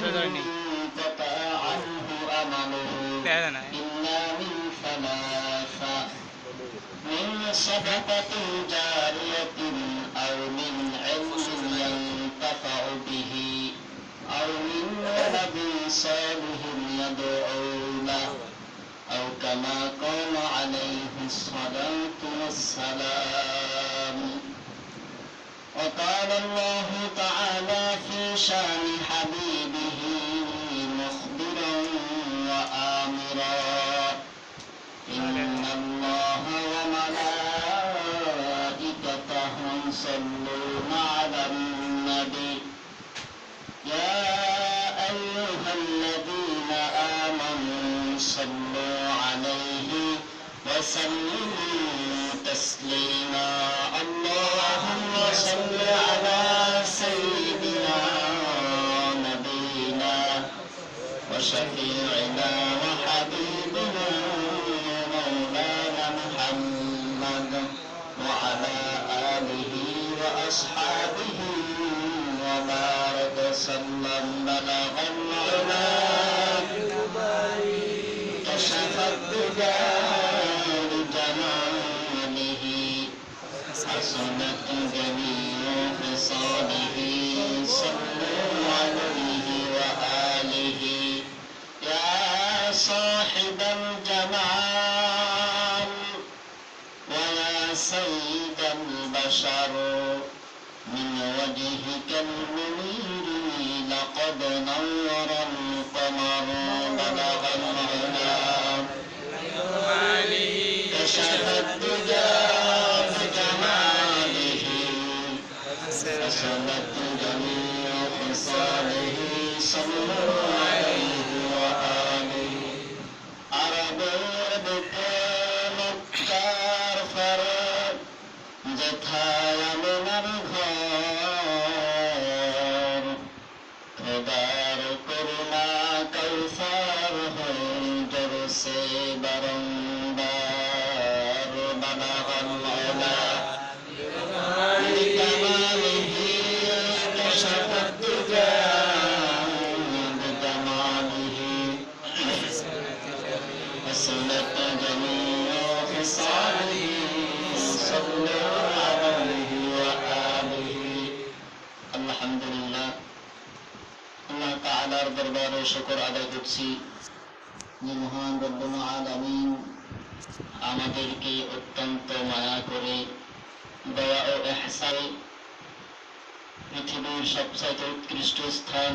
انقطع عنه أمله إلا من ثلاثة: من صدقة جارية أو من علم ينتفع به أو من ولد صالح يدعو له أو كما قال عليه الصلاة والسلام. وقال الله تعالى في شان حبيبه مخبرا وآمرا: إن الله وملائكته يصلون على النبي يا أيها الذين آمنوا صلوا عليه وسلموا تسليما. اللهم صل على سيدنا نبينا وشفيعنا وحبيبنا مولانا محمد وعلى آله وأصحابه وبارك وسلم. بلغ العلا كشف الدجى بجماله حسنت جميع خصاله صلوا عليه وآله. يا صاحب الجمال ويا سيد البشر من وجهك المنير لقد نور القمر. بلغ العلا كشف الدجى بجماله حسنت جميع خصاله صلوا عليه وآله. আরবের বুকে মুক্তার ফরজ যেথায় আমিনার ঘর, খোদার করুণা কৌসার হয় জরসে বারংবার। বালাগাল আলা বিকামালিহি কাশাফাত দুজা বিজামালিহি حسنت جميع خصاله صلوا عليه وآله. আলহামদুলিল্লাহ, আল্লাহ তাআলার দরবারে শুকর আদায় করছি যে মহান রব্বুল আলামিন আমাদেরকে অত্যন্ত মায়া করে দয়া ও ইহসানে পৃথিবীর সবচেয়ে উৎকৃষ্ট স্থান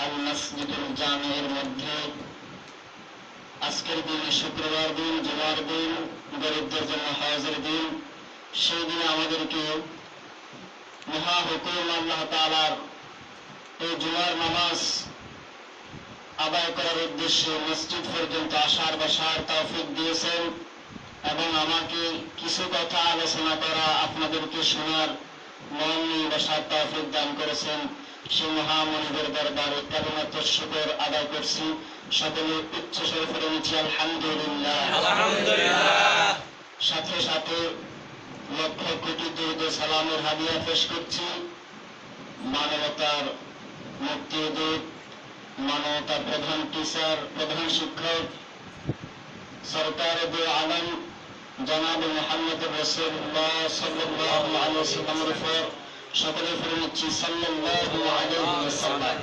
আল মসজিদুল জামির মধ্যে আজকের দিন, শুক্রবার দিন, জুমার দিন, গরিবদের জন্য হজের দিন, সেই দিনে আমাদেরকে মহা হুকুম আল্লাহ তাআলার এই জুমার নামাজ আদায় করার উদ্দেশ্যে মসজিদ পর্যন্ত আসার বসার তৌফিক দিয়েছেন এবং আমাকে কিছু কথা আলোচনা করা, আপনাদেরকে শোনার, মন নিয়ে বসার তৌফিক দান করেছেন। সেই মহামনিবের দরবারে কেবলমাত্র শুকর আদায় করছি। সকলে উচ্চ স্বরে পড়ে নিচ্ছি আলহামদুলিল্লাহ। সাথে সাথে লক্ষ কোটি দরুদ ও সালামের হাদিয়া পেশ করছি মানবতার মুক্তিদূত, মানবতার প্রধান টিচার, প্রধান শিক্ষক, সরকার দু আলম জনাব মুহাম্মদ রাসূলুল্লাহ সাল্লাল্লাহু আলাইহি ওয়াসাল্লামের উপর সকলে পড়ে নিচ্ছি সাল্লাল্লাহু আলাইহি ওয়াসাল্লাম।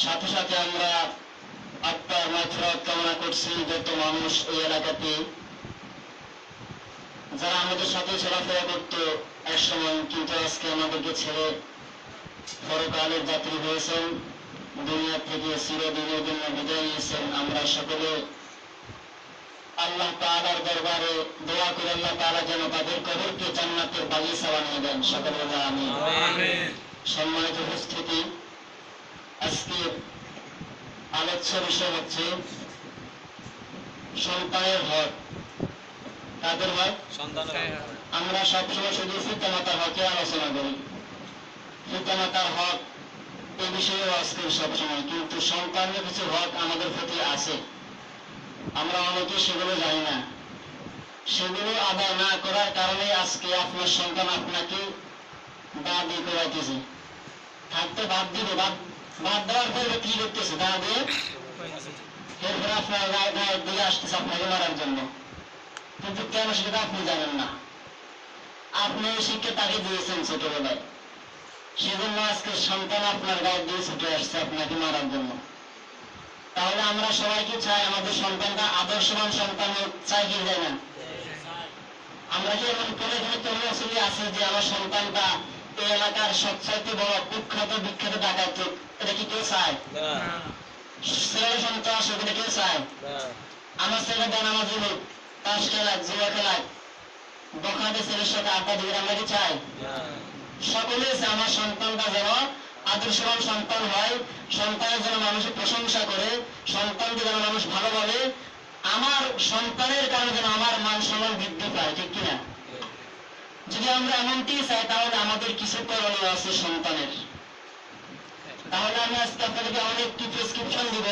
সাথে সাথে আমরা আত্মার মাগফিরাত কামনা করছি যত মানুষ এই এলাকাতে যারা আমাদের সাথে চলাফেরা করতো এক সময়, কিন্তু আজকে আমাদেরকে ছেড়ে পরকালের যাত্রী হয়েছেন, দুনিয়া থেকে চিরদিনের জন্য বিদায় নিয়েছেন। আমরা সকলে আল্লাহ তাআলার দরবারে দোয়া করে আল্লাহ তাআলা যেন তাদের কবরকে জান্নাতের বাগিচা বানিয়ে দেন। সকলে বলে আমিন। সম্মানিত উপস্থিতি, আজকে আলোচ্য বিষয় হচ্ছে সন্তানের হক। কাদের হক? আমরা সবসময় শুধু পিতামাতার হকে আলোচনা করি, পিতামাতার হক এই বিষয়েও আজকে সবসময়, কিন্তু সন্তানের কিছু হক আমাদের প্রতি আছে, আমরা অনেকে সেগুলো জানি না। সেগুলো আদায় না করার কারণে আজকে আপনার সন্তান আপনাকে দাবি করাইতেছে, থাকতে তো বাদ দিবে, বাদ দেওয়ার পরে কি করতেছে, দা দিয়ে এরপরে আপনার গায়ের দিকে আসতেছে আপনাকে মারার জন্য। কিন্তু কেন সেটা আপনি জানেন না। আপনি শিক্ষা তাকে দিয়েছেন ছোটবেলায়, সেজন্য আজকে সন্তান আপনার গায়ে দিয়ে ছুটে আসছে আপনাকে মারার জন্য। তাহলে আমরা সবাই কি চাই আমাদের সন্তানটা আদর্শবান সন্তান হোক, চাই কি চাই না? আমরা কি এমন করে কোনো অসুবিধা আছে যে আমার সন্তানটা এই এলাকার সবচাইতে বড় কুখ্যাত বিখ্যাত ডাকাত হোক, এটা কি কেউ চায়? ছেলে সন্তান আসুক, এটা কেউ চায়? আমার ছেলে বেনামাজি হোক, তাস খেলাক, জুয়া খেলাক, বখাটে ছেলের সাথে আড্ডা দিবে, আমরা কি চাই? সকলে আমার সন্তানটা যেন আদর্শবান সন্তান হয়, সন্তানের যেন মানুষের প্রশংসা করে, সন্তানকে যেন মানুষ ভালো বলে, আমার সন্তানের কারণে যেন আমার মান সম্মান বৃদ্ধি পায়, ঠিক কিনা? যদি আমরা এমনটি চাই তাহলে আমাদের কিছু করণীয় আছে সন্তানের। তাহলে আমি আজকে আপনাদেরকে এমন একটি প্রেসক্রিপশন দিব,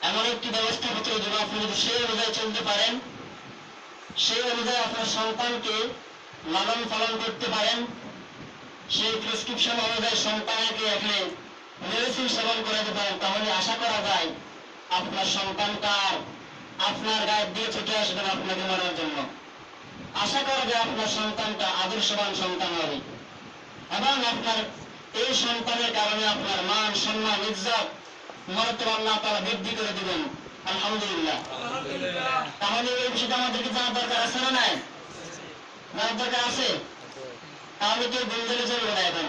এমন একটি ব্যবস্থাপত্র দেব, আপনি যদি সেই অনুযায়ী চলতে পারেন, সেই অনুযায়ী আপনার সন্তানকে লালন পালন করতে পারেন, সেই প্রেসক্রিপশন অনুযায়ী সন্তানকে এখানে মেডিসিন সেবন করাতে পারেন, তাহলে আশা করা যায় আপনার সন্তানটা আপনার গায়ের দিয়ে ছুটে আসবেন আপনাকে মারার জন্য। আশা করা যায় আপনার সন্তানটা আদর্শবান সন্তান হবে এবং আপনার এই সন্তানের কারণে আপনার মান সম্মান ইজ্জত মর্যাদা আল্লাহ তাআলা বৃদ্ধি করে দিবেন। আলহামদুলিল্লাহ। তাহলে এই বিষয়টা আমাদেরকে জানার দরকার আছে না নাই? জানার দরকার আছে। তাহলে কেউ গুঞ্জলে চলবে না। এখন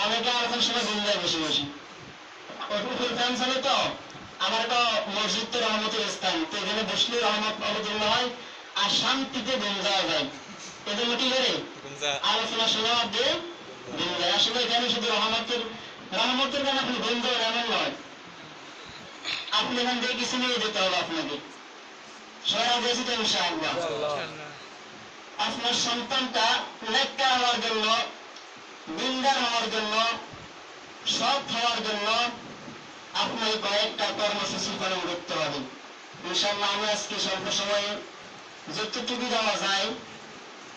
অনেকে এখন সময় গুঞ্জায় বসে বসে উপর ফ্যান চলে, তো আমার তো মসজিদ তো রহমতের স্থান, তো এখানে বসলে রহমত অবতীর্ণ হয় আর শান্তিতে ঘুম যাওয়া যায়। এজন্য কি করে আলোচনা শোনা দিয়ে ঘুম যায়। আসলে এখানে শুধু রহমতের গান আপনি ঘুম যাবেন এমন নয়, আপনি এখান থেকে কিছু নিয়ে যেতে হবে আপনাকে। সবাই দিয়েছি তো ইনশাআল্লাহ। আপনার সন্তানটা নেককার হওয়ার জন্য, দিনদার হওয়ার জন্য, সৎ হওয়ার জন্য আপনাকে কয়েকটা কর্মসূচি পালন করতে হবে। ইনশাআল্লাহ আমি আজকে স্বল্প সময়ে যতটুকু দেওয়া যায়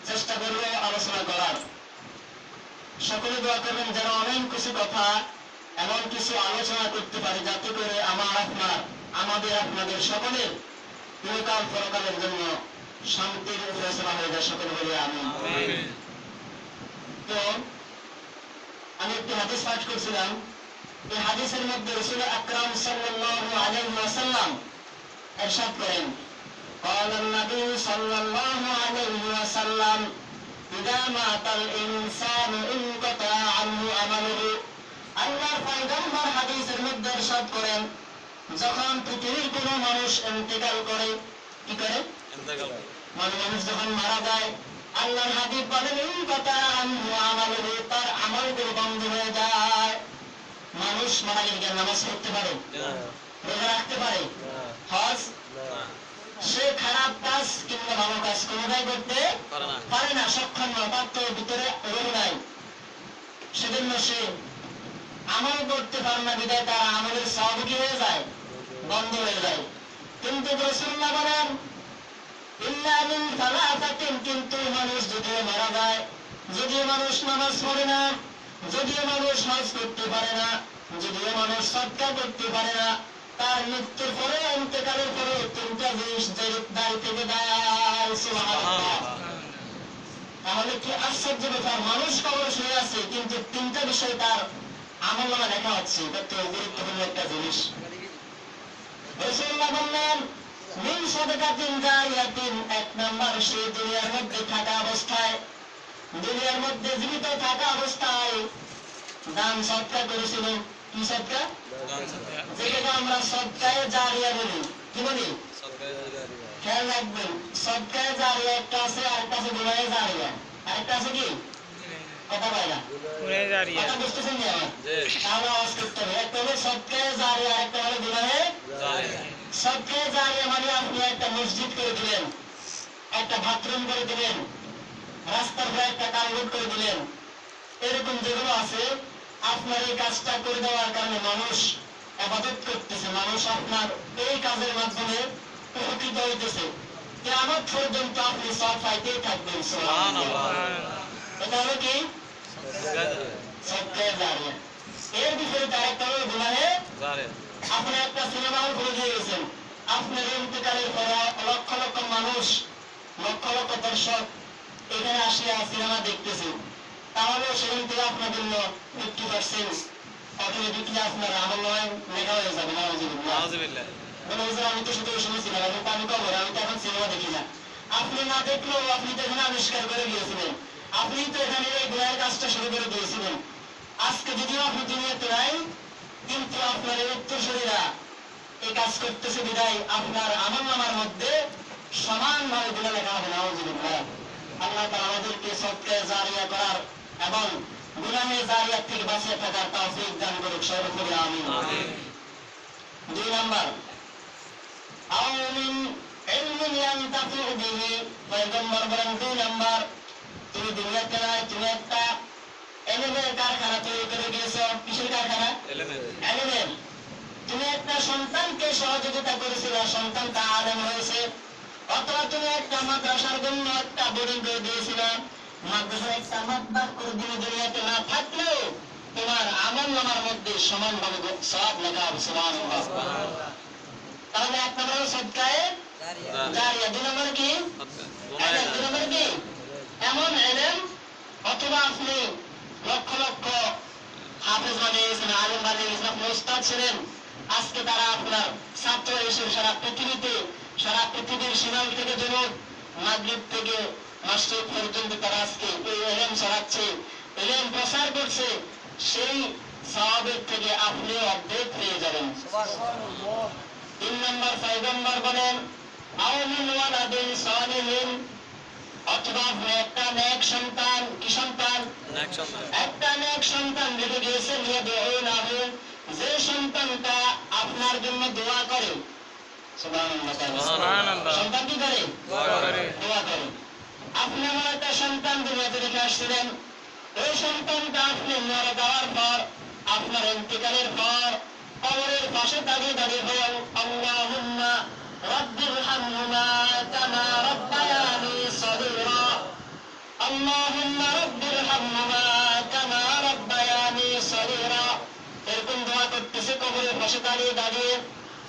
চেষ্টা করবো আলোচনা করার। সকলে দোয়া করবেন যেন অনেক কিছু কথা, এমন কিছু আলোচনা করতে পারি যাতে করে আমাদের আপনাদের সকলের চিরকাল পরকালের জন্য শান্তির ফয়সালা হয়ে যায়। সকলে বলি আমিন। তো আমি একটি হাদিস পাঠ করছিলাম, এই হাদিসের মধ্যে রাসূল আকরাম সাল্লাল্লাহু আলাইহি ওয়াসাল্লাম ইরশাদ করেন, قال النبي صلى الله عليه وسلم إذا مات الإنسان انقطع عنه عمله। আল্লাহর পয়গম্বর হাদিসের মধ্যে ইরশাদ করেন, যখন পৃথিবীর কোনো মানুষ ইন্তেকাল করে, কি করে? মানুষ যখন মারা যায়, আল্লাহর হাবিব বলেন ইনকাতা আনহু আমালুহু, তার আমলগুলো বন্ধ হয়ে যায়। মানুষ মারা গেলে নামাজ পড়তে পারে, রোজা রাখতে পারে, হজ, সে খারাপ কাজ কিংবা ভালো কাজ কোনোটাই করতে পারে না, সক্ষম নয়, তার তো ভিতরে রোগ নাই। সেজন্য সে আমল করতে পারে না, বিদায় তার আমলের সওয়াব কি হয়ে যায়? বন্ধ হয়ে যায়। কিন্তু রাসূলুল্লাহ বলেন ইল্লা মিন সালাসাতিন, কিন্তু মানুষ যদিও মারা যায়, যদিও মানুষ নামাজ পড়ে না, যদিও মানুষ হজ করতে পারে না, যদিও মানুষ সদকা করতে পারে না, তার মৃত্যুর পরে ইন্তেকালের পরে তিনটা জিনিস দাঁড়ি থেকে দেয়। সুবহানাল্লাহ। তাহলে কি আশ্চর্য ব্যাপার, মানুষ কবরে শুয়ে আছে কিন্তু তিনটা বিষয় তার আমলনামা লেখা হচ্ছে। এটা তো গুরুত্বপূর্ণ একটা জিনিস। রাসূলুল্লাহ বললেন মিন সাদাকাতিন জারিয়াতিন, এক নাম্বার সে দুনিয়ার মধ্যে থাকা অবস্থায়, দুনিয়ার মধ্যে জীবিত থাকা অবস্থায় দান সদকা করেছিল। কি সদকা? যেটাকে আমরা সদকায়ে জারিয়া বলি। কি বলি? খেয়াল রাখবেন, সদকায়ে জারিয়া একটা আছে, আরেকটা আছে গুনাহে জারিয়া। আরেকটা আছে কি? কথা বলে না, কথা বুঝতেছেন না আমার? তাহলে আওয়াজ করতে হবে। একটা হলো সদকায়ে জারিয়া, আরেকটা হলো গুনাহে জারিয়া। সদকায়ে জারিয়া মানে আপনি একটা মসজিদ করে দিলেন, একটা বাথরুম করে দিলেন, রাস্তার পরে একটা কালভার্ট করে দিলেন, এরকম যেগুলো আছে, আপনার এই কাজটা করে দেওয়ার কারণে মানুষ ইবাদত করতেছে, মানুষ আপনার এই কাজের মাধ্যমে উপকৃত হইতেছে। কিয়ামত পর্যন্ত আপনি সওয়াব পাইতেই থাকবেন। সুবহানাল্লাহ। এটা হলো কি? সদকায়ে জারিয়া। এর বিপরীতে আরেকটা হলো গুনাহে আপনি একটা সিনেমা হল খুলে দিয়ে গেছেন, আপনার ইন্তেকালের পরে লক্ষ লক্ষ মানুষ, লক্ষ লক্ষ দর্শক এখানে আসিয়া সিনেমা দেখতেছে, তাহলেও সেখান থেকে আপনার জন্য 50% অটোমেটিকলি আপনার আমল নয় লেখা হয়ে যাবে। আমি তো শুধু শুনেছিলাম, কিন্তু আমি কবর, আমি তো এখন সিনেমা দেখি না। আপনি না দেখলেও আপনি তো এখানে আবিষ্কার করে গিয়েছিলেন, আপনি তো এখানে এই গুনাহের কাজটা শুরু করে দিয়েছিলেন। আজকে যদিও আপনি দুনিয়াতে নাই, কিন্তু আপনার এই উত্তরসূরীরা এই কাজ করতেছে বিদায় আপনার আমলনামার মধ্যে সমানভাবে গুনাহ লেখা হবে। নাউযুবিল্লাহ। আল্লাহ তাআলা আমাদেরকে সদকা জারিয়া করার এবং গুনাহে জারিয়া থেকে বাঁচিয়ে থাকার তৌফিক দান করুক, সর্বোপরি আমিন। দুই নাম্বার, আও মিন ইলমিন ইয়ানতাফিউ বিহি, পয়গম্বর বলেন দুই নাম্বার, তুমি দুনিয়াতে নাই, তুমি একটা এলেমের কারখানা তৈরি করে গিয়েছো। কিসের কারখানা? এলেমের। তুমি একটা সন্তানকে সহযোগিতা করেছিল, সন্তানটা আলেম হয়েছে, অথবা তুমি একটা মাদ্রাসার জন্য একটা বোর্ডিং করে দিয়েছিল, মাদ্রাসার একটা মাদ্রাস করে দিনে দুনিয়াতে না থাকলেও তোমার আমলনামার মধ্যে সমানভাবে সওয়াব লেখা হবে। সুবহানাল্লাহ। তাহলে এক নম্বর সদকায়ে জারিয়া, দুই নম্বর কি? দুই নম্বর কি? এমন ইলম, অথবা আপনি লক্ষ লক্ষ হাফেজ বানিয়েছেন, আলেম বানিয়েছেন, আপনি ওস্তাদ ছিলেন, আজকে তারা আপনার ছাত্র হিসেবে সারা পৃথিবীতে, সারা পৃথিবীর সীমাল থেকে জনক, মাগরিব থেকে মসজিদ পর্যন্ত তারা আজকে এই ইলম ছড়াচ্ছে, ইলম প্রচার করছে, সেই সওয়াবের থেকে আপনি অর্ধেক পেয়ে যাবেন। তিন নম্বর, পয়গম্বর বলেন আও মিন ওয়ালাদিন সালিহিন, অথবা আপনি একটা নেক সন্তান, কি সন্তান? একটা নেক সন্তান রেখে গিয়েছেন, যে সন্তানটা আপনার জন্য দোয়া করে। সুবহানাল্লাহ। সন্তান কি করে? দোয়া করে। আপনি এমন একটা সন্তান দুনিয়াতে রেখে আসছিলেন, ওই সন্তানটা আপনি মরে যাওয়ার পর, আপনার ইন্তেকালের পর কবরের পাশে দাঁড়িয়ে দাঁড়িয়ে বলেন আল্লাহুম্মা রাব্বিরহামহুমা কামা রাব্বায়ানি সগীরা, আল্লাহুম্মা রাব্বিরহামহুমা কামা রাব্বায়ানি সগীরা। এরকম দোয়া করতেছে কবরের পাশে দাঁড়িয়ে দাঁড়িয়ে,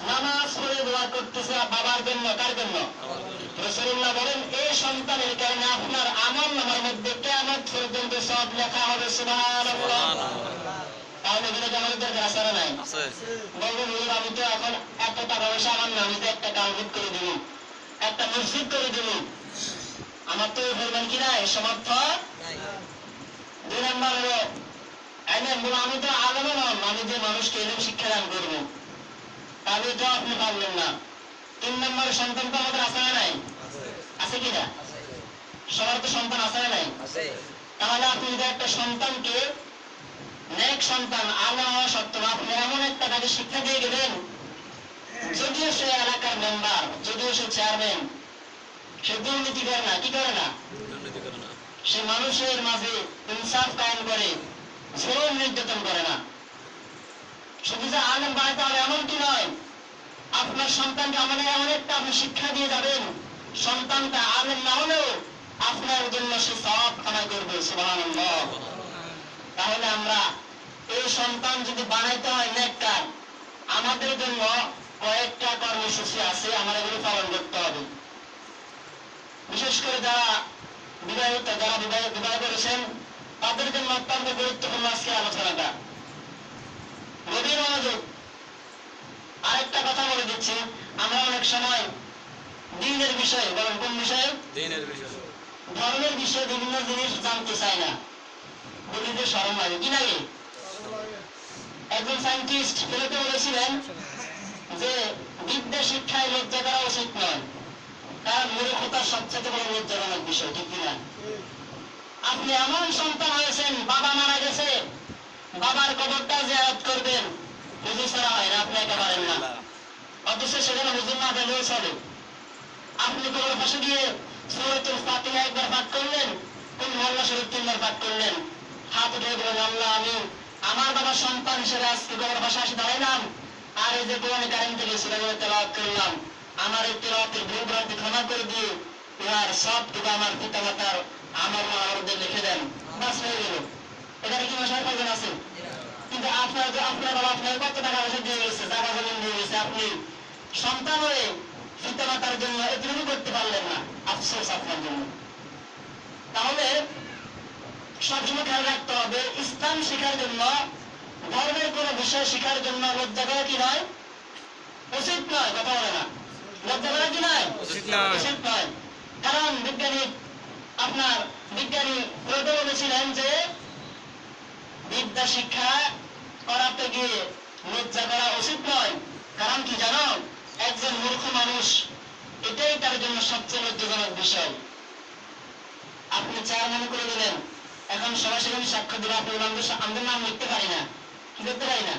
নামাজ পড়ে দোয়া করতেছে বাবার জন্য। কার জন্য? রাসূলুল্লাহ বলেন এই সন্তানের কারণে আপনার আমলনামার মধ্যে কিয়ামত পর্যন্ত সওয়াব লেখা হবে। সুবহানাল্লাহ। তাহলে এগুলো কি আমাদের দরকার আছে না নাই? বলবেন হুজুর আমি তো এখন এত টাকা পয়সা আমার না, আমি তো একটা কালভেট করে দিব, একটা মসজিদ করে দিব, আমার তো বলবেন কি নাই সমর্থ। দুই নম্বর হলো আমি তো আলেমও নন, আমি যে মানুষকে এলেম শিক্ষা দান করবো, তাহলে তো আপনি পারলেন না। তিন নম্বর, সন্তান তো আমাদের আছে না নাই? আছে কিনা? সবার তো সন্তান আছে না নাই? তাহলে আপনি যদি একটা সন্তানকে নেক সন্তান, আলেম হওয়া সত্ত্বেও আপনি এমন একটা তাকে শিক্ষা দিয়ে গেলেন, যদিও সে এলাকার মেম্বার, যদিও সে চেয়ারম্যান, সে দুর্নীতি করে না, কি করে না, সে মানুষের মাঝে ইনসাফ কায়েম করে, জুলুম নির্যাতন করে না। শুধু যে আলেম বানাতে হবে এমনটি নয়, আপনার সন্তানকে আমাদের এমন একটা আপনি শিক্ষা দিয়ে যাবেন, সন্তানটা আলেম না হলেও আপনার জন্য সে সওয়াব কামাই করবে। সুবহানাল্লাহ। তাহলে আমরা এই সন্তান যদি বানাইতে হয় নেককার, আমাদের জন্য কয়েকটা কর্মসূচি আছে, আমরা এগুলো পালন করতে হবে। বিশেষ করে যারা বিবাহিত, যারা বিবাহ করেছেন, তাদের জন্য অত্যন্ত গুরুত্বপূর্ণ আজকে আলোচনাটা। গভীর মনোযোগ। আরেকটা কথা বলে দিচ্ছি, আমরা অনেক সময় দ্বীনের বিষয়ে, বলেন কোন বিষয়ে? ধর্মের বিষয়ে বিভিন্ন জিনিস জানতে চাই না, বলিতে শরম লাগে, কি লাগে? একজন সায়েন্টিস্ট ফেলতে বলেছিলেন যে বিদ্যা শিক্ষায় লজ্জা করা উচিত নয়, কারণ মূর্খতার সবচেয়ে বড় লজ্জাজনক বিষয়, ঠিক কিনা? আপনি এমন সন্তান হয়েছেন, বাবা মারা গেছে, বাবার কবরটা জিয়ারত করবেন, হুজুর ছাড়া হয় না, আপনি একা পারেন না, অথচ সেখানে হুজুর না পেলেও চলে। আপনি কবর পাশে গিয়ে সূরাতুল ফাতিহা একবার পাঠ করলেন, কুল হুয়াল্লাহু শরীফ 3 বার পাঠ করলেন, হাত উঠে বললেন আল্লাহ আমি আমার বাবার সন্তান হিসেবে আজকে কবর পাশে আসি দাঁড়াইলাম, আর এই যে কোরআন কারীম থেকে সূরা তেলাওয়াত করলাম, আমার এই তেলাওয়াতের ভুল ভ্রান্তি ক্ষমা করে দিয়ে ইহার সবটুকু আমার পিতা মাতার আমার মধ্যে লিখে দেন, বাস হয়ে গেল। এখানে কি ভাষার প্রয়োজন আছে? কিন্তু আপনার বাবা আপনার কত টাকা পয়সা দিয়ে গেছে, জায়গা জমিন দিয়ে গেছে, আপনি সন্তান হয়ে পিতা মাতার জন্য এটুকু করতে পারলেন না, আফসোস আপনার জন্য। তাহলে সবসময় খেয়াল রাখতে হবে, ইসলাম শেখার জন্য, ধর্মের কোন বিষয় শেখার জন্য লজ্জা করা কি নয়, উচিত নয়। কথা বলে না, লজ্জা করা কি নয়, উচিত নয়। কারণ বিজ্ঞানী প্লেটো বলেছিলেন যে বিদ্যা শিক্ষা করাতে গিয়ে লজ্জা করা উচিত নয়। কারণ কি জানো, একজন মূর্খ মানুষ, এটাই তার জন্য সবচেয়ে লজ্জাজনক বিষয়। আপনি চেয়ারম্যান করে দিলেন, এখন সবাই সেখানে সাক্ষ্য দিলে আপনি আমাদের নাম লিখতে পারি না, কি করতে পারি না,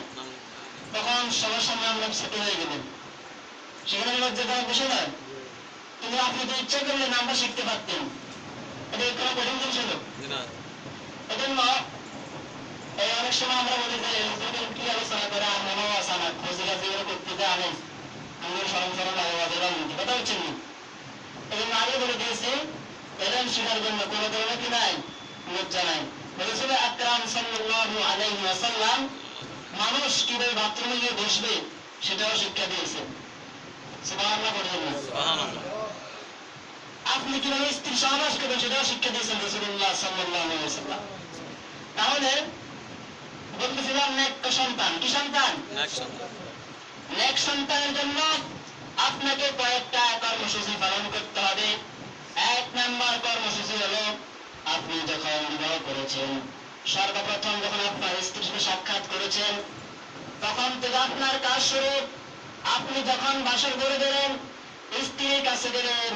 তখন সবার সামনে আমরা ছোট হয়ে গেলেন, সেখানে লজ্জাজনক বিষয় নয়। কিন্তু আপনি তো ইচ্ছা করলে নামটা শিখতে পারতেন, এটা কোনো কঠিন জিনিস হলো। এজন্য অনেক সময় আমরা বলি যে কি আলোচনা করে আর মনে আসা না, খোঁজে কাজে করতে আনে আমাদের স্মরণ স্মরণ কথা হচ্ছে না। এই জন্য আগে বলে দিয়েছি, এলেন শিখার জন্য কোনো ধরনের কি নাই, লজ্জা নাই। বলেছিল আকরাম সাল্লাল্লাহু আলাইহি ওয়াসাল্লাম মানুষ কিভাবে বাথরুমে গিয়ে বসবে সেটাও শিক্ষা দিয়েছেন। সুবহানাল্লাহ বলবেন না? আপনি কিভাবে স্ত্রী সহবাস করবেন সেটাও শিক্ষা দিয়েছেন রাসূলুল্লাহ সাল্লাল্লাহু আলাইহি ওয়াসাল্লাম। তাহলে বলতেছিলাম নেক সন্তান, কি সন্তান, নেক সন্তানের জন্য আপনাকে কয়েকটা কর্মসূচি পালন করতে হবে। 1 নম্বর কর্মসূচি হলো, আপনি যখন বিবাহ করেছেন, সর্বপ্রথম যখন আপনার স্ত্রীর সাথে সাক্ষাৎ করেছেন, তখন থেকে আপনার কাজ শুরু। আপনি যখন বাসর করে দিলেন, স্ত্রীর কাছে গেলেন,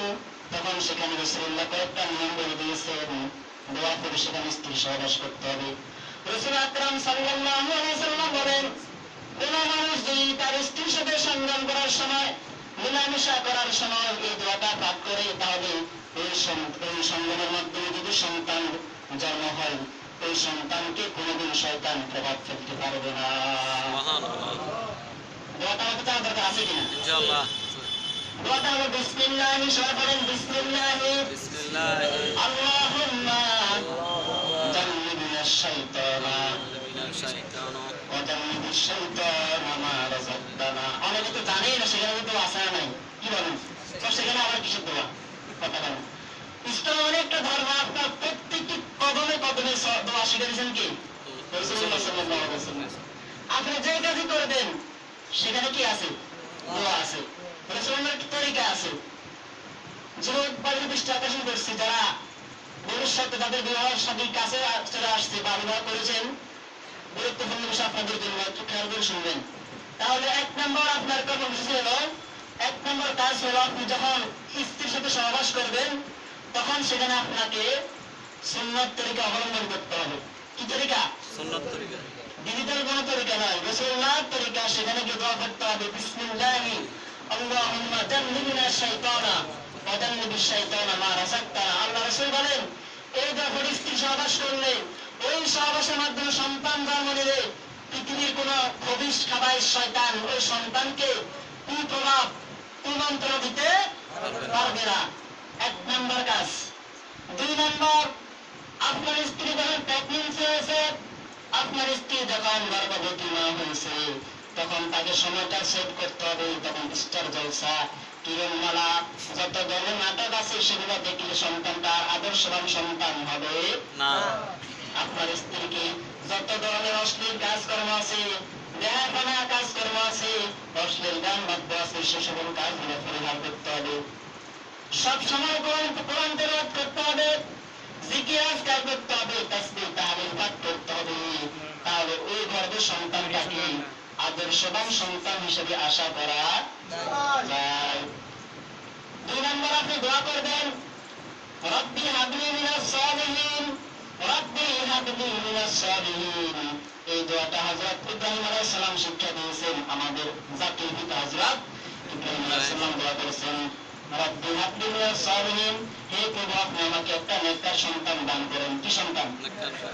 তখন সেখানে রাসূলুল্লাহ কয়েকটা নিয়ম বলে দিয়েছেন, দোয়া করে সেখানে স্ত্রী সহবাস করতে হবে। রাসূল আকরাম সাল্লাল্লাহু আলাইহি ওয়াসাল্লাম বলেন, কোন মানুষ যদি তার স্ত্রীর সাথে সংগ্রাম করার সময়, মেলামেশা করার সময় এই দোয়াটা পাঠ করে, তাহলে এই সংগ্রামের মাধ্যমে যদি সন্তান জন্ম হয়, ওই সন্তানকে কোনদিন শয়তান প্রভাব ফেলতে পারবে না। দোয়াটা আমাদের জানা দরকার আছে কিনা? ইনশাআল্লাহ। দোয়াটা হলো বিসমিল্লাহি, সবাই বলেন বিসমিল্লাহি আল্লাহুম্মা জান্নিবিনাশ শাইতানা ওয়া জান্নিবিশ শাইতানা মা রাযাকতানা। অনেকে তো জানেই না, সেখানে তো আসা নাই, কি বলেন, তো সেখানে আবার কিসের দোয়া, কথা বলেন। ইসলাম অনেকটা ধর্ম, আপনার প্রত্যেকটি কদমে কদমে দোয়া শিখিয়েছেন কি রাসূলুল্লাহ সাল্লাল্লাহু আলাইহি ওয়াসাল্লাম। আপনি যে কাজই করবেন সেখানে কি আছে, দোয়া আছে, রাসূলুল্লাহর তরিকা আছে। যুবকদের দৃষ্টি আকর্ষণ করছি, যারা ভবিষ্যতে তাদের বিবাহের সাথে কাছে চলে আসছে বা বিবাহ করেছেন, গুরুত্বপূর্ণ বিষয় আপনাদের জন্য একটু খেয়াল করে শুনবেন। তাহলে 1 নম্বর আপনার কর্মসূচি হলো, 1 নম্বর কাজ হলো, আপনি যখন স্ত্রীর সাথে সহবাস করবেন, তখন সেখানে আপনাকে সুন্নাত তরিকা অবলম্বন করতে হবে। কি তরিকা? সুন্নাত তরিকা, ডিজিটাল কোন তরিকা নয়, রাসূলুল্লাহর তরিকা। সেখানে গিয়ে দোয়া করতে হবে বিসমিল্লাহি আল্লাহুম্মা জান্নিবিনাশ শাইতানা ওয়া জান্নিবিশ শাইতানা মা রাযাকতানা। আল্লাহ রাসূল বলেন, এই যখন স্ত্রী সহবাস করলে, ওই সহবাসের মাধ্যমে সন্তান জন্ম নিলে, পৃথিবীর কোন খবিশ খাবাইশ শয়তান ওই সন্তানকে কুপ্রভাব কুমন্ত্রণা দিতে পারবে না। 1 নম্বর কাজ। 2 নম্বর, আপনার স্ত্রী যখন প্রেগন্যান্সি হয়েছে, আপনার স্ত্রী যখন গর্ভবতী না হয়েছে, তখন তাকে সময়টা সেট করতে হবে। তখন স্টার জলসা, কিরণমালা, যত ধরনের নাটক আছে সেগুলো দেখলে সন্তানটা আদর্শবান সন্তান হবে না। আপনার স্ত্রীকে যত ধরনের অশ্লীল কাজকর্ম আছে, দেহাপানা কাজকর্ম আছে, অশ্লীল গান বাদ্য আছে, সে সকল কাজগুলো পরিহার করতে হবে। সবসময় কোরআন তেলাওয়াত করতে হবে, জিকির আজকার করতে হবে, তাসবিহ তাহলিল পাঠ করতে হবে। তাহলে ওই গর্ভের সন্তানটাকে আদর্শবান সন্তান হিসেবে আশা করা যায়। 2 নম্বর, আপনি দোয়া করবেন, রব্বি হাবলি মিনাস সালিহিন, রব্বি হাবলি মিনাস সালিহিন। এই দোয়াটা হযরত ইব্রাহিম আলাইহিস সালাম শিক্ষা দিয়েছেন, আমাদের জাতির পিতা হযরত ইব্রাহিম আলাইহিস সালাম দোয়া করেছেন, রব্বি হাবলি মিনাস সালিহিন, হে প্রভু আপনি আমাকে একটা নেককার সন্তান দান করেন। কি সন্তান?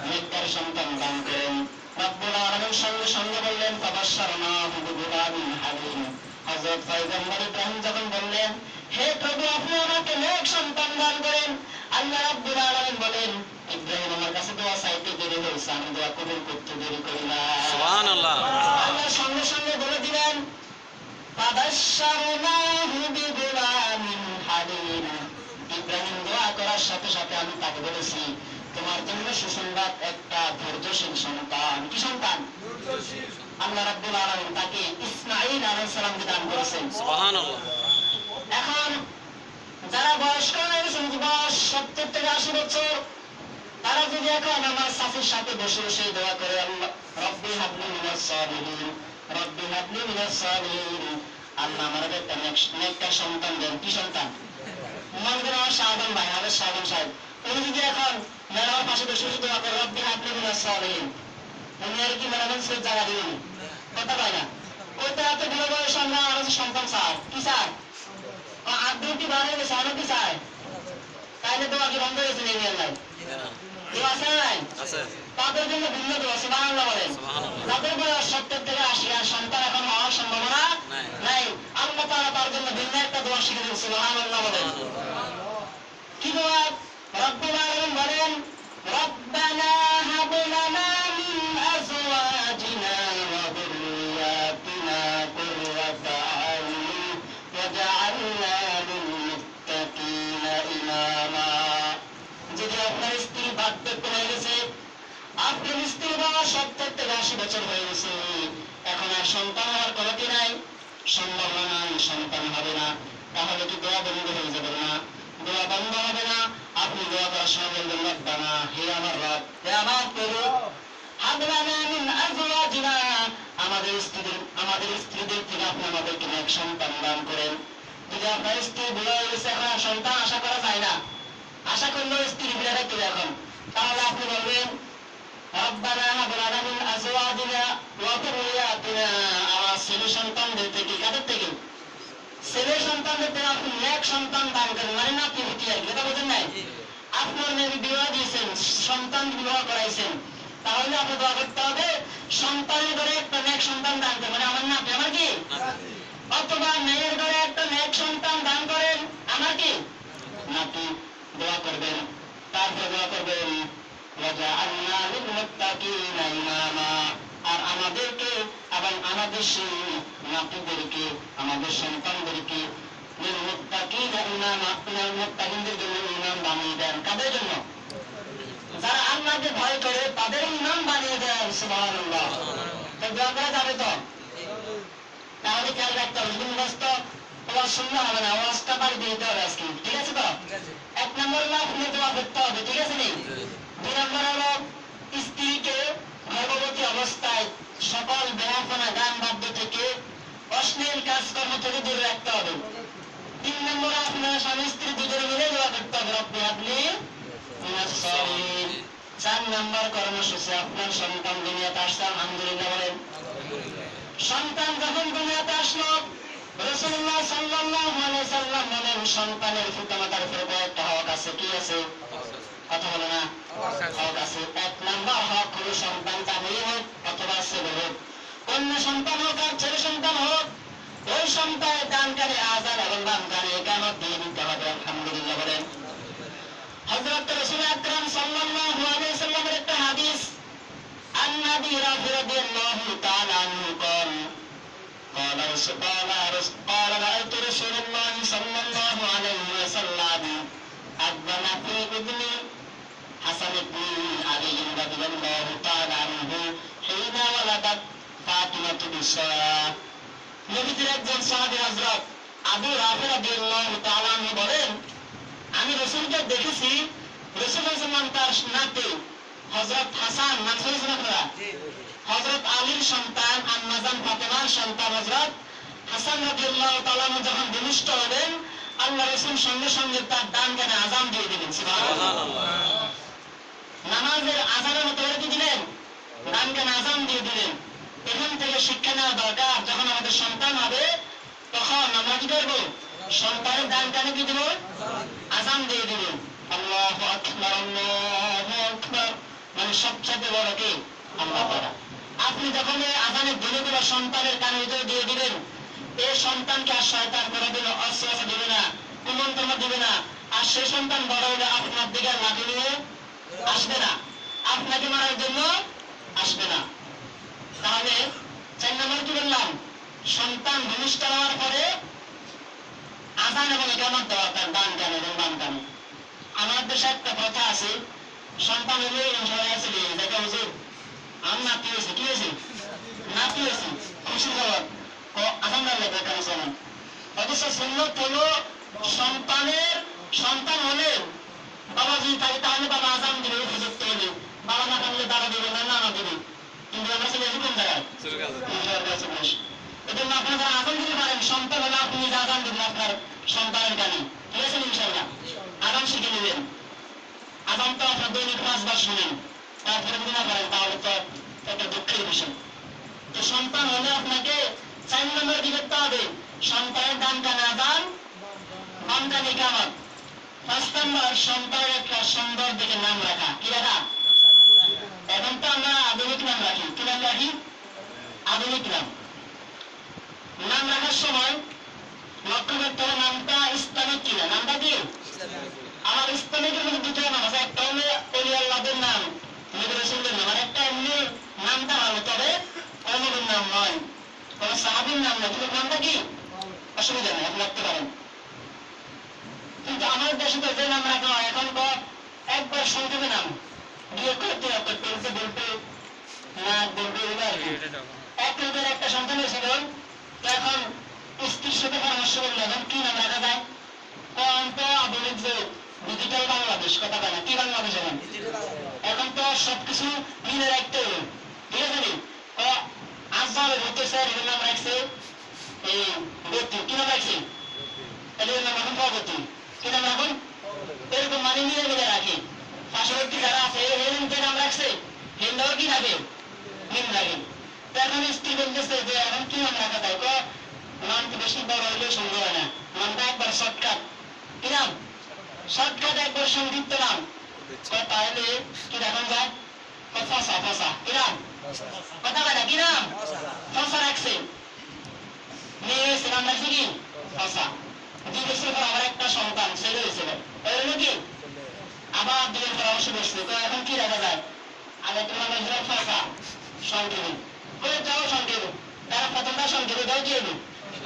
নেককার সন্তান দান করেন। রব্বুল আলামিন সঙ্গে সঙ্গে বললেন, ফাবাশশারনাহু বিগুলামিন হালিম। হযরত পয়গম্বর ইব্রাহিম যখন বললেন, হে প্রভু আপনি আমাকে নেক সন্তান দান করেন, আল্লাহ রাব্বুল আলামিন বলেন, ইব্রাহিম আমার কাছে দোয়া চাইতে দেরি হয়েছে, আমি দোয়া কবুল করতে দেরি করি না। সুবহানাল্লাহ। আল্লাহ সঙ্গে সঙ্গে বলে দিলেন, ফাবাশশারনাহু বিগুলামিন হালিম। ইব্রাহিম দোয়া করার সাথে সাথে আমি তাকে বলেছি, তোমার জন্য সুসংবাদ, একটা ধৈর্যশীল সন্তান। কি সন্তান? আল্লাহ রাব্বুল আলামিন তাকে ইসমাঈল আলাইহিস সালামকে দান করেছেন। সুবহানাল্লাহ। এখন যারা বয়স্ক হয়ে গেছেন, বয়স 70 থেকে 80 বছর, তারা যদি এখন আমার সাফের সাথে বসে বসে দোয়া করে, আল্লাহ রব্বি হাবলি মিনাস সালিহিন, রব্বি হাবলি মিনাস সালিহিন, আল্লাহ আমাদের একটা নেককার সন্তান দেন। কি সন্তান? মনে করেন আমার শাহজাহান ভাই, আমাদের শাহজাহান সাহেব, উনি যদি এখন মেলার পাশে বসে বসে দোয়া করে রব্বি হাবলি মিনাস সালিহিন, উনি আর কি মেলামেন সে জায়গা দিবেন? কথা পায় না। ওই তো এত বড় বয়স আমরা আমাদের সন্তান চায়। কি চায়? আগ্রহটি বার হয়ে গেছে, আরো কি চায়? তাইলে দোয়া কি বন্ধ হয়েছে? নেই নাই দোয়া আছে নাই? তাদের জন্য ভিন্ন দোয়া। সুবহানাল্লাহ বলেন। তাদের বয়স 70 থেকে 80 আর সন্তান এখন হওয়ার সম্ভাবনা নাই। আল্লাহ তাআলা তার জন্য ভিন্ন একটা দোয়া শিখে দিয়েছেন। সুবহানাল্লাহ বলেন। কি দোয়া? রব্বুল আলামিন বলেন, রব্বানা হাব লানা মিন আজওয়াজিনা ওয়া যুররিয়াতিনা কুররাতা আ'য়ুন ওয়াজআলনা লিল মুত্তাকিনা ইমামা। যদি আপনার স্ত্রী বার্ধক্য হয়ে গেছে, আপনার স্ত্রীর বয়স 70 থেকে 80 বছর হয়ে গেছে, এখন আর সন্তান হওয়ার কোনো কি নাই, সম্ভাবনা নাই, সন্তান হবে না, তাহলে কি দোয়া বন্ধ হয়ে যাবে না? দোয়া বন্ধ হবে না। আপনি দোয়া করার সময় বলবেন, রব্বানা, হে আমার রব, হে আমার প্রভু, হাব লানা মিন আজওয়াজিনা, আমাদের স্ত্রীদের থেকে আপনি আমাদেরকে এক সন্তান দান করেন। যদি আপনার স্ত্রী বুড়ো হয়ে গেছে, এখন আর সন্তান আশা করা যায় না, আশা করলেও স্ত্রী বিয়ে রাখতে এখন, তাহলে আপনি বলবেন, রব্বানা হাব লানা মিন আজওয়াজিনা ওয়া যুররিয়াতিনা, আমার ছেলে সন্তানদের থেকে, কাদের থেকে? ছেলে সন্তানদের থেকে আপনি এক সন্তান দান করেন, মানে নাতি পুতি আর কি। কথা বলছেন নাই? আপনার মেয়ে বিবাহ দিয়েছেন, সন্তান বিবাহ করাইছেন, তাহলে আপনি দোয়া করতে হবে, সন্তানের ঘরে একটা নেক সন্তান দান করেন, মানে আমার নাতি, আমার কি? অথবা মেয়ের ঘরে একটা নেক সন্তান দান করেন, আমার কি? নাতি। দোয়া করবেন। তারপর দোয়া করবেন, ওয়াজআলনা লিল মুত্তাকিনা ইমামা, আর আমাদেরকে এবং আমাদের সেই নাতিদেরকে, আমাদের সন্তানদেরকে লিল মুত্তাকিনা ইমামা, আপনার মুত্তাকিনদের জন্য ইমাম বানিয়ে দেন। কাদের জন্য? যারা আল্লাহকে ভয় করে তাদের ইমাম বানিয়ে দেন। সুবহানাল্লাহ। তো দোয়া করা যাবে তো? তাহলে খেয়াল রাখতে হবে, শুধু মুখস্থ ওয়াজ শুনলে হবে না, ওয়াজটা বাড়িতে দিতে হবে আজকে। ঠিক আছে তো? 1 নম্বর হলো আপনি দোয়া করতে হবে। ঠিক আছে নি? 2 নম্বর হলো স্ত্রীকে গর্ভবতী অবস্থায় সকল বেহাফানা গান বাদ্য থেকে, অশ্লীল কাজকর্ম থেকে দূরে রাখতে হবে। 3 নম্বরে আপনার স্বামী স্ত্রী দুজনে মিলে দোয়া করতে হবে, রব্বি হাবলি মিনাস সালিহিন। 4 নম্বর কর্মসূচি, আপনার সন্তান দুনিয়াতে আসছে, আলহামদুলিল্লাহ বলেন। সন্তান যখন দুনিয়াতে আসলো, রাসূলুল্লাহ সাল্লাল্লাহু আলাইহি সাল্লাম বলেন, সন্তানের পিতামাতার উপর কয়েকটা হক আছে। কি আছে? কথা বলে না? হক আছে। 1 নম্বর হক হলো সন্তানটা মেয়ে হোক অথবা ছেলে হোক, কন্যা সন্তান হোক আর ছেলে সন্তান হোক, ওই সন্তানের ডানকানে আযান এবং বামকানে ইকামত দিয়ে দিতে হবে। আলহামদুলিল্লাহ বলেন। হযরত রাসূল আকরাম সাল্লাল্লাহু আলাইহি সাল্লামের একটা হাদিস, আন নবী রাদিয়াল্লাহু তাআলা আনহু قال رأيت رسول الله صلى الله عليه وسلم أذن في إذن حسن بن علي رضي الله تعالى عنه حين ولدت فاطمة بالصلاة। নবীজির একজন সাহাবী হযরত আবু রাফি রাদিয়াল্লাহু তাআলা আনহু বলেন, আমি রাসূলকে দেখেছি, রাসূল সাল্লাল্লাহু আলাইহি ওয়াসাল্লাম তার নাতি হযরত হাসান, নাম শুনেছেন আপনারা? হযরত আলীর সন্তান আম্মাজান ফাতেমার সন্তান হযরত হাসান রাদিয়াল্লাহু তাআলা যখন ভূমিষ্ঠ হলেন, আল্লাহ রাসূল সঙ্গে সঙ্গে তার ডান কানে আযান দিয়ে দিলেন। সুবহানাল্লাহ। নামাজের আযানের মতো করে দিলেন, ডান কানে আযান দিয়ে দিলেন। এখান থেকে শিক্ষা নেওয়া দরকার, যখন আমাদের সন্তান হবে তখন আমরা কি করবো? সন্তানের ডান কানে কি দিব? আযান দিয়ে দিব। আল্লাহু আকবার, আল্লাহু আকবার, মানে সবচেয়ে বড় কে? আল্লাহ তাআলা। আপনি যখন এই আযানের ধ্বনিগুলো সন্তানের কানে ভিতরে দিয়ে দিবেন, এই সন্তানকে আর শয়তান কোনোদিন অস্ত্র দিবে না, কুমন্ত্রণা দিবে না, আর সে সন্তান বড় হলে আপনার দিকে লাঠি নিয়ে আসবে না, আপনাকে মারার জন্য আসবে না। তাহলে 4 নম্বর কি বললাম, সন্তান ভূমিষ্ঠ হওয়ার পরে আযান এবং ইকামত দেওয়া, তার ডান কানে এবং বাম কানে। আমার দেশে একটা কথা আছে, সন্তান হলে সবাই আছে দেখে হুজুর আমার নাতি হয়েছে, কি হয়েছে, নাতি হয়েছে, খুশির খবর, আযান দেওয়া লাগবে কেন শোনেন। অথচ সুন্নত হলো সন্তান হলে বাবা যদি থাকে তাহলে বাবা আযান দিবে, উপযুক্ত হলে বাবা না থাকলে দাদা দিবে না নানা দিবে। কিন্তু আমরা ছেলে কোন জায়গায়, এজন্য আপনারা যারা আযান দিতে পারেন, সন্তান হলে আপনি নিজে আযান দিবেন আপনার সন্তানের কানে, ঠিক আছে ইনশাআল্লাহ। আযান শিখে নেবেন, আযান তো আপনার দৈনিক 5 বার শুনেন, তারপরে যদি না পারেন তাহলে তো একটা দুঃখের বিষয়। তো সন্তান হলে আপনাকে 4 নম্বর কি করতে হবে, সন্তানের ডান কানে আযান, বাম কানে ইকামত। 5 নম্বর সন্তানের একটা সুন্দর দেখে নাম রাখা, কি রাখা। এখন তো আমরা আধুনিক নাম রাখি, কি নাম রাখি, আধুনিক নাম। নাম রাখার সময় লক্ষ্য করতে হবে নামটা ইসলামিক কিনা, নামটা কি। আমার ইসলামিকের মধ্যে দুটো নাম আছে, একটা হলো অলি আল্লাহদের নাম, নবী রাসূলের নাম, আর একটা এমনি নামটা ভালো, তবে নবীর নাম নয়, কোন সাহাবীর নাম নয়, কিন্তু নামটা কি, অসুবিধা নেই, আপনি রাখতে পারেন। কিন্তু আমার দেশে তো যে নাম রাখা হয় এখন তো একবার সংক্ষেপে নাম, 2 অক্ষর 3 অক্ষর বলতে বলতে না বলতে এক লোকের একটা সন্তান হয়েছিল, এখন স্ত্রীর সাথে পরামর্শ করলে এখন কি নাম রাখা যায়, কারণ তো আধুনিক যে ডিজিটাল বাংলাদেশ, কথা বলে কি বাংলাদেশ, এখন তো সবকিছু মিলে রাখতে হবে, ঠিক আছে নি। আজহার হতে স্যার এর নাম রাখছে এই ব্যক্তি, কি নাম রাখছে, এর নাম এখন প্রগতি, কি নাম রাখুন, এরকম মানে মিলে মিলে রাখি। পার্শ্ববর্তী যারা আছে হেলেনকে নাম রাখছে, হেলদাও কি থাকে, মিল লাগে। তো এখন স্ত্রী বলতেছে যে এখন কি নাম রাখা যায়, নাম তো বেশি বড় হইলে সুন্দর হয় না, নামটা একবার শর্টকাট, কি নাম, শর্টকাট একবার সংক্ষিপ্ত নাম, তাহলে কি রাখা যায়, ফসা ফসা, কি নাম, কথা বলে না, কি নাম, ফসা রাখছে। মেয়ে হয়েছে, নাম রাখছে কি, ফসা। 2 বছর পর আমার একটা সন্তান ছেলে হয়েছিল, এর কি আবার 2 এর পরামর্শ বসছে, তো এখন কি রাখা যায়, আগে তোমার নাম ছিল ফসা, সংক্ষেপে বলে যাও সংক্ষেপে, তারা প্রথমটা সংক্ষেপে দাও কি হলো,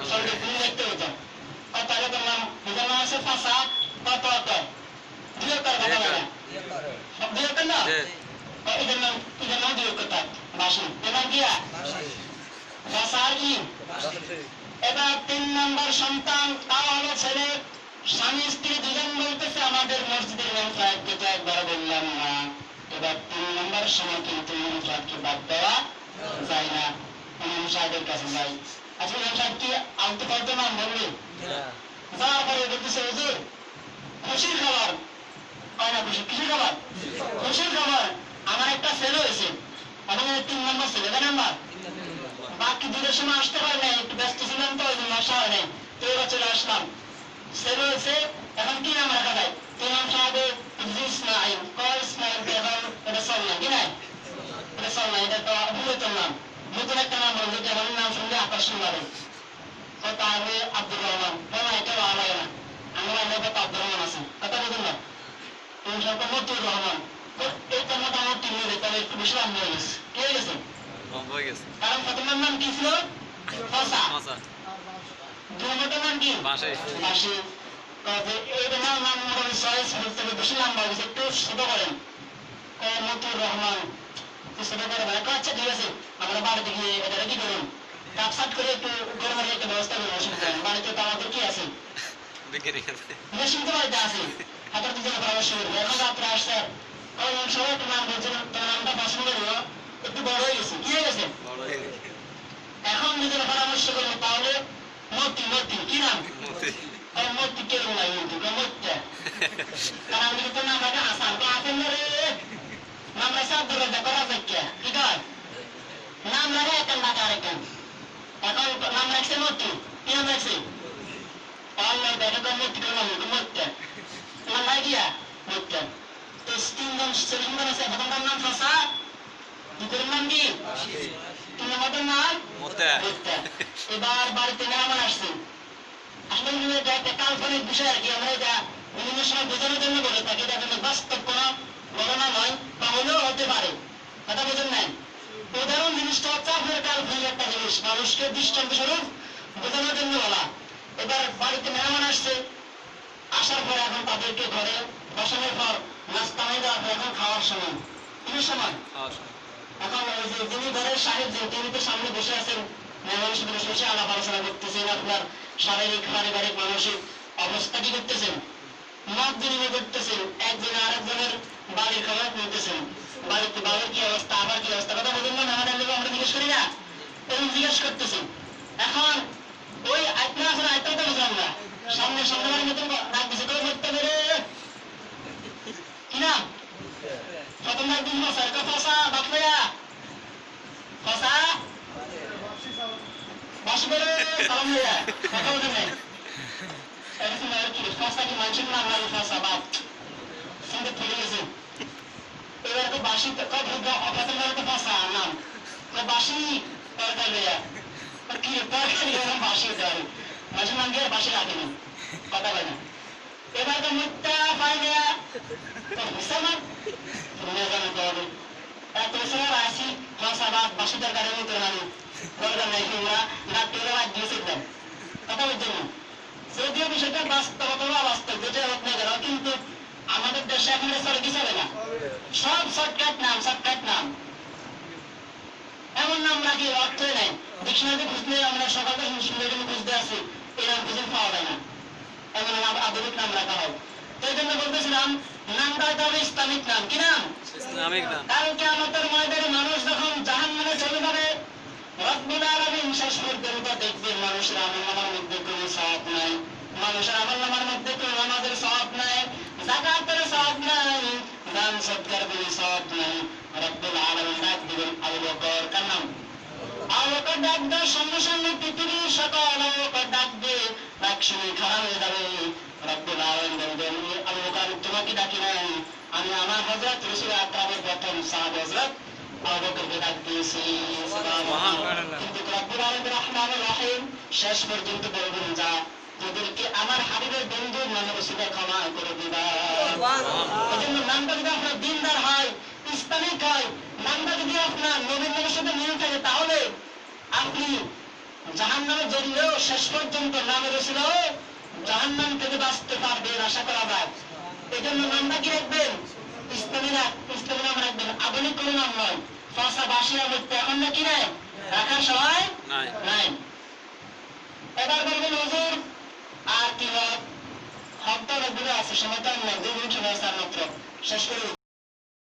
সংক্ষেপে তুমি দেখতে হতো, তাহলে তোর নাম, নিজের নাম আছে ফসা, কত অক্ষর, 2 অক্ষর, কথা বলে না, 2 অক্ষর না, এদের নাম 2 অক্ষর, তার বাসি, এবার কি ফসা কি। এবার 3 নম্বর সন্তান, তাও হলো ছেলে, স্বামী স্ত্রী দুজন বলতেছে আমাদের মসজিদের ইমাম সাহেবকে তো একবার বললাম না, এবার 3 নম্বর সময় কিন্তু ইমাম সাহেবকে বাদ দেওয়া যায় না, ইমাম সাহেবের কাছে যাই। আচ্ছা ইমাম সাহেব কি আলতু ফালতু নাম বলবে, যাওয়ার পরে বলতেছে হুজুর খুশির খবর, হয় না খুশি, কিসের খবর, খুশির খবর, আমার একটা ছেলে হয়েছে, এখন 3 নম্বর ছেলে, কয় নাম্বার, বাকি 2 সময় আসতে পারে না, একটু ব্যস্ত ছিলাম তো ওই জন্য আসা হয় নাই, তো এবার চলে আসলাম, ছেলে হয়েছে, এখন কি নাম রাখা যায়, ইমাম সাহেবের ইসমাইল, ইসমাইল এখন এটা চল না, কি নাই, এটা চল না, এটা তো পুরাতন নাম, নতুন একটা নাম বলবে, যেমন নাম শুনলে আকর্ষণ বাড়ে, তো তাহলে আব্দুর রহমান, না এটা ভালো লাগে না, আমার আমার কথা আব্দুর রহমান আছে, কথা বলুন না, ইমাম সাহেব মতিউর রহমান, এইটা মোটামুটি মিলে, তবে একটু বেশি নাম হয়ে গেছে, কি হয়ে গেছে, কারণ প্রথমের নাম কি ছিল, ফসা, 2 নম্বরের নাম কি, বাসি। এইটা নাম মোটামুটি চয়েস বলতে বেশি নাম হয়ে গেছে, একটু ছোট করেন, মতিউর রহমান, ছোট করে ভাই, আচ্ছা ঠিক আছে, আমরা বাড়িতে গিয়ে এটা কি করুন, কাপসাট করে একটু গরমের একটা ব্যবস্থা করুন, অসুবিধা নেই, বাড়িতে তো আমাদের কি আছে, মেশিন তো বাড়িতে আছে, হাতের দুজনে পরামর্শ করবো, এখন রাত্রে আসছে, সবাই একটা নাম বলছে, তোমার নামটা পছন্দ করবো, একটু বড় হয়ে গেছে, কি হয়ে গেছে, এখন যদি পরামর্শ করবো তাহলে মতি, মতি কি নাম, মতি কেরম নাই, মতি কারণ আমি তো নাম রাখা আসান, তো আসেন না রে, নাম রাখছে আব্দুল রাজ্জাক, করা যাচ্ছে কি কয়, নাম রাখা একটা ডাকা আরেকখান, এখন নাম রাখছে মতি, কি নাম রাখছে, অনলাইন দেখে তো মতি করে নাম মতি, নাম নাই দিয়া মতি, তো 3 জন ছেলেমেয়ে আছে, প্রথমটার নাম ফসা, দ্বিতীয় নাম কি, 3 নম্বরের নাম মুত্তা। এবার বাড়িতে মেহমান আসছে, আসলে এটা একটা কাল্পনিক বিষয় আর কি, আমরা এটা বিভিন্ন সময় বোঝানোর জন্য বলে থাকি, এটা কিন্তু বাস্তব কোনো ঘটনা নয়, বা হলেও হতে পারে। কথা বোঝেন নাই? উদাহরণ জিনিসটা হচ্ছে আপনার কাল্পনিক একটা জিনিস, মানুষকে দৃষ্টান্ত স্বরূপ বোঝানোর জন্য বলা। এবার বাড়িতে মেহমান আসছে, আসার পরে এখন তাদেরকে ঘরে বসানোর পর নাস্তা হয়ে যাওয়ার পর এখন খাওয়ার সময়, কি সময়? এখন ওই যে যিনি ঘরের সাহেব, যে তিনি তো সামনে বসে আছেন, মেহমানের সাথে বসে বসে আলাপ আলোচনা করতেছেন, আপনার শারীরিক পারিবারিক মানসিক অবস্থা কি করতেছেন, মত বিনিময় করতেছেন, একজনে আরেকজনের বাড়ির খবর নিতেছেন, বাড়িতে বাবার কি অবস্থা, আবার কি অবস্থা, কথা বলুন না, মেহমানের লোক আমরা জিজ্ঞেস করি না, এরকম জিজ্ঞেস করতেছেন। এখন ওই আইতনা আছে, আইতটা বুঝলাম না, সামনে সামনে বাড়ির মতন রাখ দিছে, কেউ ধরতে পেরে কি না প্রথম রাখ দিন ফসা, একটা ফসা বাপ ভাইয়া ফসা বাসি করে সালাম ভাইয়া, কথা বলতে নেই ফসা কি মানুষের নাম লাগে, ফসা বাপ সিন্ধে থেকে গেছে। এবার তো বাসি অপাতন করে তো ফসা নাম বাসি তরকারি ভাইয়া, কি তরকারি বাসি দেয় মানুষের নাম দিয়ে বাসি রাখেনি, কথা বলে না। এবার তো মুখটা পাই গেয়া মুসলমান তুমি জানো তো হবে এত সময় আসি ফসা বাপ বাসি তরকারির মতো নামি দরকার নাই, তোমরা ডাক্তারে বাদ দিয়েছে একদম, কথা বলছেন না। যদিও বিষয়টা বাস্তবতা বা বাস্তব যেটা হোক না কেন, কিন্তু আমাদের দেশে এখন সরে কি চলে না, সব শর্টকাট নাম, শর্টকাট নাম, এমন নাম রাখি অর্থই নাই। ডিকশনারিতে খুঁজলে আমরা সকাল থেকে সুন্দর জন্য খুঁজতে আসি, এই নাম খুঁজে পাওয়া যায় না, এমন আধুনিক নাম রাখা হয়। তো এই জন্য বলতেছিলাম নামটা হয়তো হবে ইসলামিক নাম, কি নাম? কারণ কি আমাদের ময়দানে মানুষ যখন জাহান্নামে চলে যাবে, রব্বুল আলামিন শেষ পর্যন্ত দেখবেন মানুষের আমলনামার মধ্যে কোনো সওয়াব নাই, মানুষের আমলনামার মধ্যে কোনো নামাজের সওয়াব নাই, যাকাতের সওয়াব নাই, দান সদকার কোনো সওয়াব নাই। রব্বুল আলামিন ডাক দিবেন আবু বকর, কার নাম? আবু বকর ডাক দেওয়ার সঙ্গে সঙ্গে পৃথিবীর সকল আবু বকর ডাক দিয়ে একসঙ্গে খাড়া হয়ে যাবে। রব্বুল আলামিন বলবেন, আবু বকর তোমাকে ডাকি নাই, আমি আমার হযরত রাসূল আকরামের প্রথম সাহাবী হযরত আবু বকরকে ডাক দিয়েছি। কিন্তু রব্বুল আলামিন রহমানুর রহিম শেষ পর্যন্ত বলবেন, যা তোদেরকে আমার হাবিবের বন্ধুর নামে রাসূলের ক্ষমা করে দিবা। এজন্য নামটা যদি আপনার দিনদার হয়, ইসলামিক হয়, নামটা যদি আপনার নবীর নামের সাথে মিল থাকে, তাহলে আপনি জাহান্নামে জ্বললেও শেষ পর্যন্ত নামের রাসূলও জাহান্নাম থেকে বাঁচতে পারবেন, আশা করা যায়। এজন্য নামটা কি রাখবেন? ইসলামী নাম রাখবেন, আধুনিক কোনো নাম নয়। ফসা বাসিয়া বলতে এখন নাকি নাই, রাখার সময় নাই। এবার বলবেন হুজুর আর কি হক তো অনেকগুলো আছে, সময় তো নাই, 2 মিনিট সময় আছে মাত্র, শেষ করে